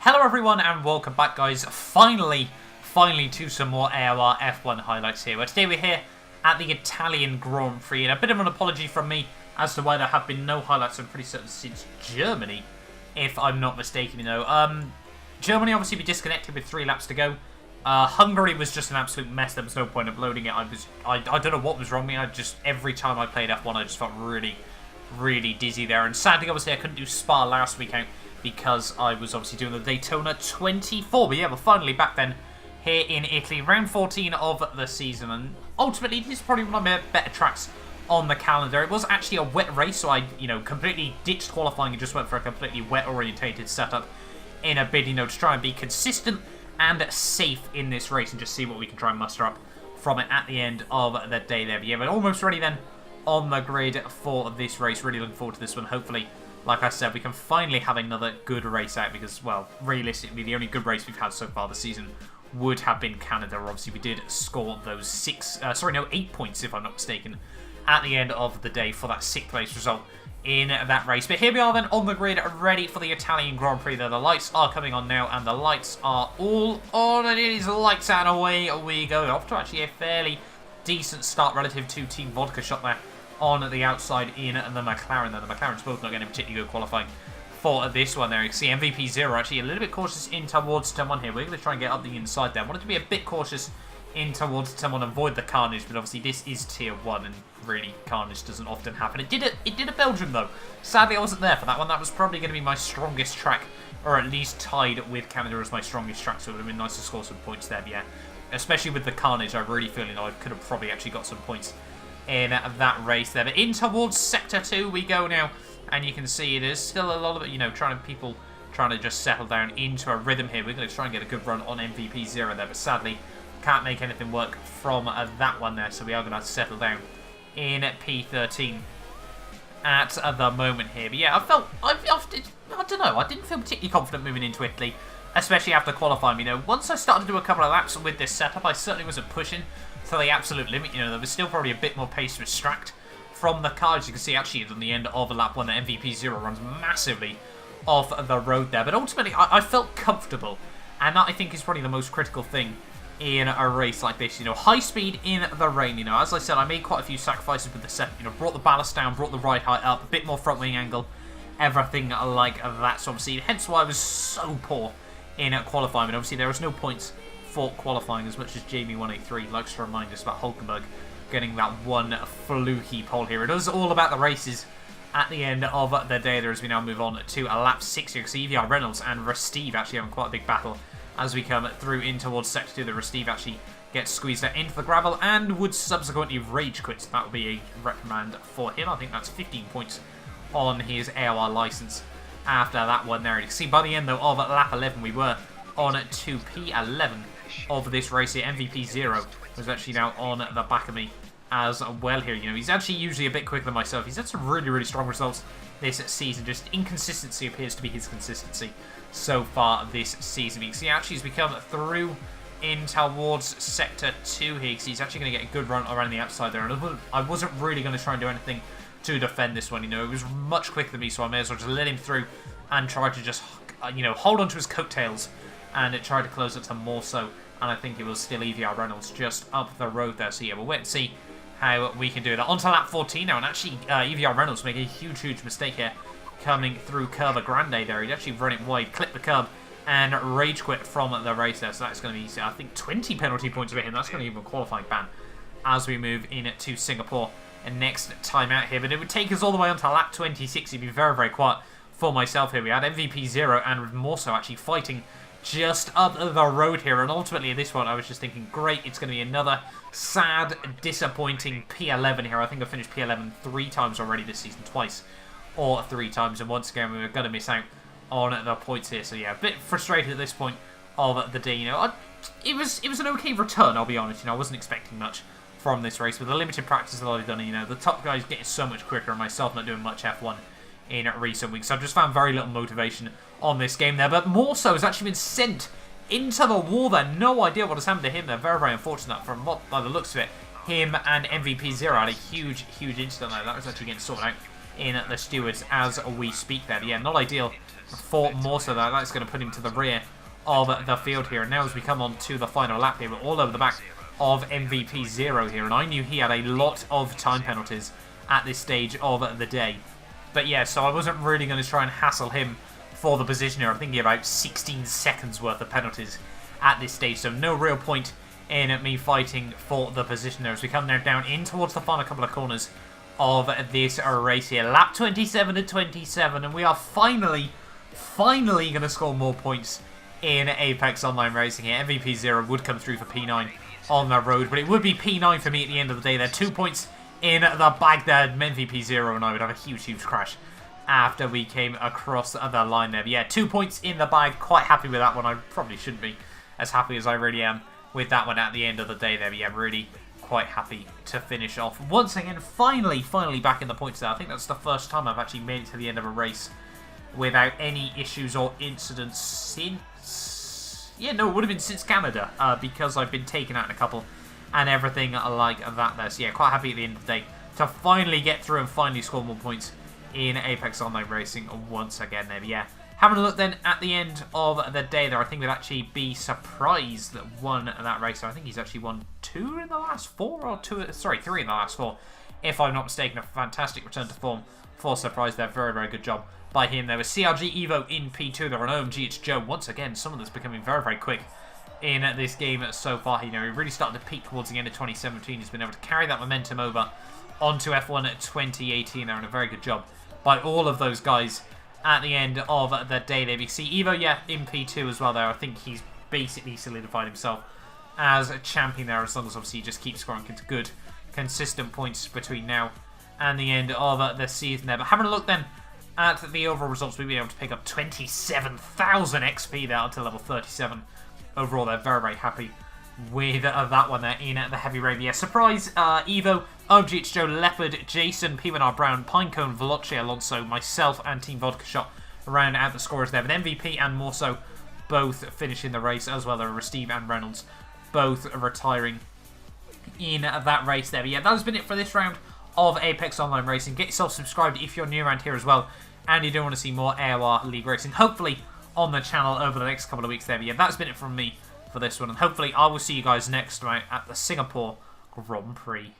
Hello everyone and welcome back guys, finally to some more AOR F1 highlights here. Well, today we're here at the Italian Grand Prix, and a bit of an apology from me as to why there have been no highlights, I'm pretty certain, since Germany, if I'm not mistaken, you know. Germany obviously be disconnected with 3 laps to go. Hungary was just an absolute mess, there was no point uploading it. I don't know what was wrong with me, every time I played F1 I just felt really dizzy there, and sadly obviously I couldn't do Spa last week out because I was obviously doing the Daytona 24. But yeah, we're finally back then here in Italy, round 14 of the season, and ultimately this is probably one of my better tracks on the calendar. It was actually a wet race, so I, completely ditched qualifying and just went for a completely wet-orientated setup in a bid, to try and be consistent and safe in this race and just see what we can try and muster up from it at the end of the day there. But yeah, we're almost ready then on the grid for this race. Really looking forward to this one. Hopefully, like I said, we can finally have another good race out because, well, realistically, the only good race we've had so far this season would have been Canada. Obviously, we did score those 8 points, if I'm not mistaken, at the end of the day for that 6th place result in that race. But here we are then on the grid, ready for the Italian Grand Prix there. The lights are coming on now, and the lights are all on, and it is lights out, and away we go. Off to actually a fairly decent start relative to Team Vodka Shot there on the outside in the Mclaren. Then the McLaren's both not getting particularly good qualifying for this one there. You can see MVP 0 actually a little bit cautious in towards turn 1 here. We're going to try and get up the inside there. Wanted to be a bit cautious in towards turn 1, avoid the carnage, but obviously this is tier 1 and really carnage doesn't often happen. It did a Belgium though. Sadly I wasn't there for that one. That was probably going to be my strongest track, or at least tied with Canada as my strongest track, so it would have been nice to score some points there. But yeah, especially with the carnage, I really feel I could have probably actually got some points in that race there. But in towards Sector 2 we go now, and you can see there's still a lot of it, people trying to just settle down into a rhythm here. We're going to try and get a good run on MVP 0 there, but sadly can't make anything work from that one there, so we are going to have to settle down in P13 at the moment here. But yeah, I don't know, I didn't feel particularly confident moving into Italy, especially after qualifying. Once I started to do a couple of laps with this setup, I certainly wasn't pushing to the absolute limit. There was still probably a bit more pace to extract from the car. As you can see, actually, on the end of lap 1, the MVP 0 runs massively off the road there. But ultimately, I felt comfortable, and that, I think, is probably the most critical thing in a race like this. High speed in the rain. As I said, I made quite a few sacrifices with the setup. Brought the ballast down, brought the ride height up, a bit more front wing angle, everything like that. So obviously, hence why I was so poor in qualifying. But obviously, there was no points for qualifying, as much as Jamie183 likes to remind us about Hulkenberg getting that one fluky pole here. It is all about the races at the end of the day there, as we now move on to a lap 6 here. Because EVR Reynolds and Restive actually having quite a big battle as we come through in towards Sector 2. The Restive actually gets squeezed out into the gravel and would subsequently rage quit. So that would be a reprimand for him. I think that's 15 points on his AOR license after that one there. You can see by the end though of lap 11 we were on to P11 of this race here. MVP 0 was actually now on the back of me as well here. He's actually usually a bit quicker than myself. He's had some really strong results this season. Just inconsistency appears to be his consistency so far this season. You can see actually as we come through in towards Sector 2 here, he's actually going to get a good run around the outside there. And I wasn't really going to try and do anything to defend this one. It was much quicker than me, so I may as well just let him through and try to just, hold on to his coattails and try to close it to more so. And I think it was still EVR Reynolds just up the road there. So yeah, we'll wait and see how we can do that. On to lap 14 now, and actually EVR Reynolds making a huge mistake here coming through Curva Grande there. He'd actually run it wide, clip the curb, and rage quit from the race there. So that's going to be, I think, 20 penalty points for him. That's going to give him a qualifying ban as we move into Singapore and next time out here. But it would take us all the way on to lap 26. It'd be very quiet for myself here. We had MVP 0 and more so actually fighting just up the road here, and ultimately at this one I was just thinking, great, it's going to be another sad, disappointing P11 here. I think I finished P11 3 times already this season, twice or 3 times, and once again we were going to miss out on the points here. So yeah, a bit frustrated at this point of the day. It was an okay return, I'll be honest. I wasn't expecting much from this race with the limited practice that I've done. The top guys getting so much quicker, and myself not doing much F1 in recent weeks. So I've just found very little motivation on this game there, but more so has actually been sent into the wall there. No idea what has happened to him there. Very unfortunate from what, by the looks of it, him and MVP 0 had a huge incident there. That was actually getting sorted out in the stewards as we speak there. But yeah, not ideal for Morso though. That's going to put him to the rear of the field here. And now as we come on to the final lap here, we're all over the back of MVP 0 here. And I knew he had a lot of time penalties at this stage of the day. But yeah, so I wasn't really going to try and hassle him for the position here. I think he had about 16 seconds worth of penalties at this stage. So no real point in me fighting for the position there as we come there down in towards the final couple of corners of this race here. Lap 27 to 27, and we are finally going to score more points in Apex Online Racing here. MVP 0 would come through for P9 on the road, but it would be P9 for me at the end of the day. There 2 points in the bag there. MVP 0 and I would have a huge crash after we came across the line there. But yeah, 2 points in the bag. Quite happy with that one. I probably shouldn't be as happy as I really am with that one at the end of the day there. But yeah, really quite happy to finish off. Once again, finally back in the points there. I think that's the first time I've actually made it to the end of a race without any issues or incidents since... Yeah, no, it would have been since Canada, because I've been taken out in a couple and everything like that there. So yeah, quite happy at the end of the day to finally get through and finally score more points in Apex Online Racing once again there. But yeah, having a look then at the end of the day there, I think we'd actually be surprised that won that race. So I think he's actually won 2 in the last 4 or 3 in the last 4, if I'm not mistaken. A fantastic return to form for Surprise there. Very good job by him. There was CRG Evo in P2 there on OMG. It's Joe once again. Someone that's becoming very quick in this game so far. You know, he really started to peak towards the end of 2017. He's been able to carry that momentum over onto F1 2018 there, and a very good job by all of those guys at the end of the day there. You see Evo, yeah, in P2 as well there. I think he's basically solidified himself as a champion there, as long as obviously he just keeps scoring good, consistent points between now and the end of the season there. But having a look then at the overall results, we've been able to pick up 27,000 XP there until level 37. Overall, they're very happy with that one there in the heavy rain. Yeah, Surprise, Evo, OMG, Joe, Leopard, Jason, P1R Brown, Pinecone, Veloce, Alonso, myself, and Team Vodka Shot round out the scorers there. But MVP and Morso both finishing the race as well. There were Steve and Reynolds both retiring in that race there. But yeah, that has been it for this round of Apex Online Racing. Get yourself subscribed if you're new around here as well, and you do want to see more AOR League Racing, hopefully on the channel over the next couple of weeks there. But yeah, that's been it from me for this one, and hopefully I will see you guys next round at the Singapore Grand Prix.